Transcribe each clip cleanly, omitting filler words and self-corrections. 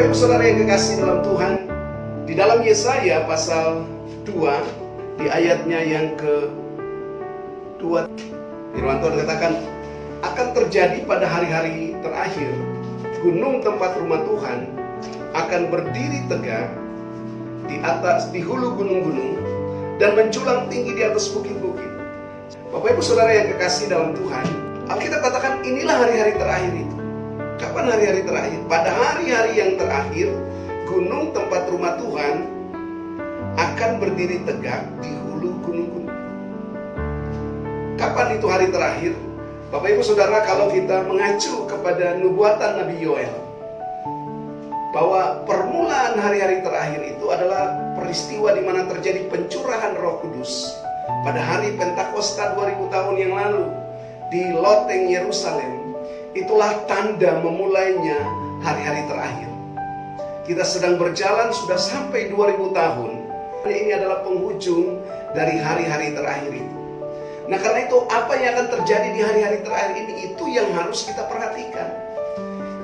Bapak Ibu Saudara yang kekasih dalam Tuhan, di dalam Yesaya pasal 2 di ayatnya yang ke-2, firman Tuhan katakan, akan terjadi pada hari-hari terakhir, gunung tempat rumah Tuhan akan berdiri tegak di hulu gunung-gunung dan menjulang tinggi di atas bukit-bukit. Bapak Ibu Saudara yang kekasih dalam Tuhan, Alkitab katakan inilah hari-hari terakhir itu. Kapan hari-hari terakhir? Pada hari-hari yang terakhir, gunung tempat rumah Tuhan akan berdiri tegak di hulu gunung-gunung. Kapan itu hari terakhir? Bapak Ibu Saudara, kalau kita mengacu kepada nubuatan Nabi Yoel, bahwa permulaan hari-hari terakhir itu adalah peristiwa di mana terjadi pencurahan Roh Kudus pada hari Pentakosta 2000 tahun yang lalu di loteng Yerusalem. Itulah tanda memulainya hari-hari terakhir. Kita sedang berjalan sudah sampai 2000 tahun. Ini adalah penghujung dari hari-hari terakhir itu. Nah, karena itu apa yang akan terjadi di hari-hari terakhir ini, itu yang harus kita perhatikan.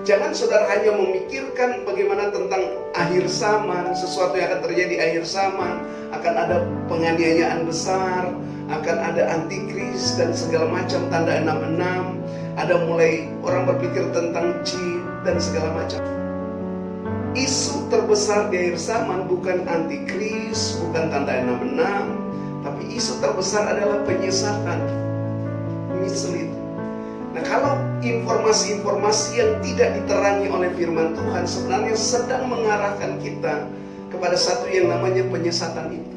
Jangan saudara hanya memikirkan bagaimana tentang akhir zaman, sesuatu yang akan terjadi di akhir zaman, akan ada penganiayaan besar, akan ada antikris dan segala macam tanda 66, ada mulai orang berpikir tentang jin dan segala macam. Isu terbesar di akhir zaman bukan antikris, bukan tanda 66, tapi isu terbesar adalah penyesatan, mislead. Nah, kalau informasi-informasi yang tidak diterangi oleh firman Tuhan sebenarnya sedang mengarahkan kita kepada satu yang namanya penyesatan itu.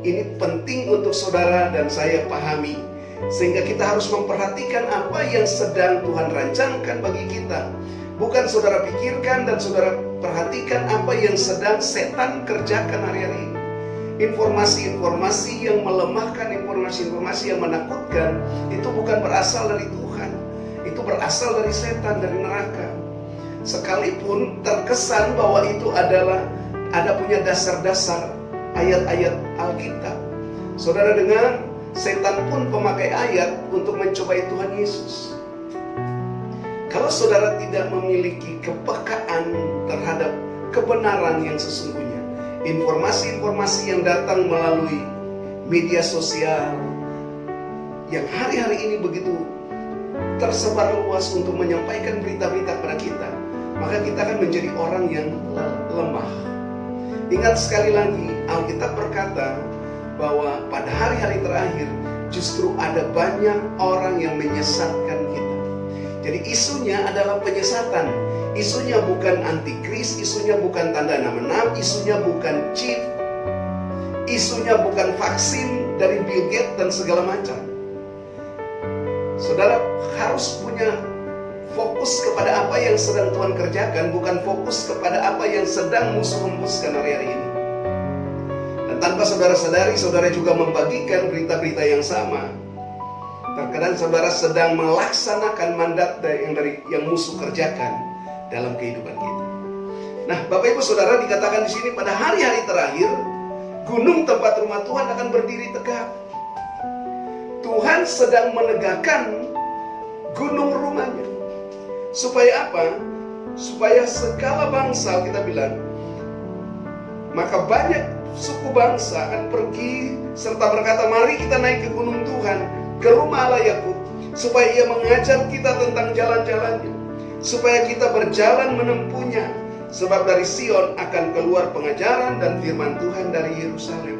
Ini penting untuk saudara dan saya pahami, sehingga kita harus memperhatikan apa yang sedang Tuhan rancangkan bagi kita. Bukan saudara pikirkan dan saudara perhatikan apa yang sedang setan kerjakan hari-hari ini. Informasi-informasi yang melemahkan, informasi-informasi yang menakutkan, itu bukan berasal dari Tuhan. Itu berasal dari setan, dari neraka. Sekalipun terkesan bahwa itu adalah ada punya dasar-dasar ayat-ayat Alkitab. Saudara dengar, setan pun pemakai ayat untuk mencobai Tuhan Yesus. Kalau saudara tidak memiliki kepekaan terhadap kebenaran yang sesungguhnya, informasi-informasi yang datang melalui media sosial yang hari-hari ini begitu tersebar luas untuk menyampaikan berita-berita kepada kita, maka kita akan menjadi orang yang lemah. Ingat sekali lagi, Alkitab berkata bahwa pada hari-hari terakhir justru ada banyak orang yang menyesatkan kita. Jadi isunya adalah penyesatan. Isunya bukan antikris, isunya bukan tanda 66, isunya bukan chip, isunya bukan vaksin dari Bill Gates dan segala macam. Saudara harus punya fokus kepada apa yang sedang Tuhan kerjakan, bukan fokus kepada apa yang sedang musuh hembuskan hari-hari ini. Dan tanpa saudara sadari, saudara juga membagikan berita-berita yang sama. Terkadang saudara sedang melaksanakan mandat yang musuh kerjakan dalam kehidupan kita. Nah, Bapak Ibu Saudara, dikatakan di sini pada hari-hari terakhir, gunung tempat rumah Tuhan akan berdiri tegak. Tuhan sedang menegakkan gunung rumahnya. Supaya apa? Supaya segala bangsa, kita bilang, maka banyak suku bangsa akan pergi serta berkata, mari kita naik ke gunung Tuhan, ke rumah Allah Yakub, supaya ia mengajar kita tentang jalan-jalannya, supaya kita berjalan menempuhnya, sebab dari Sion akan keluar pengajaran dan firman Tuhan dari Yerusalem.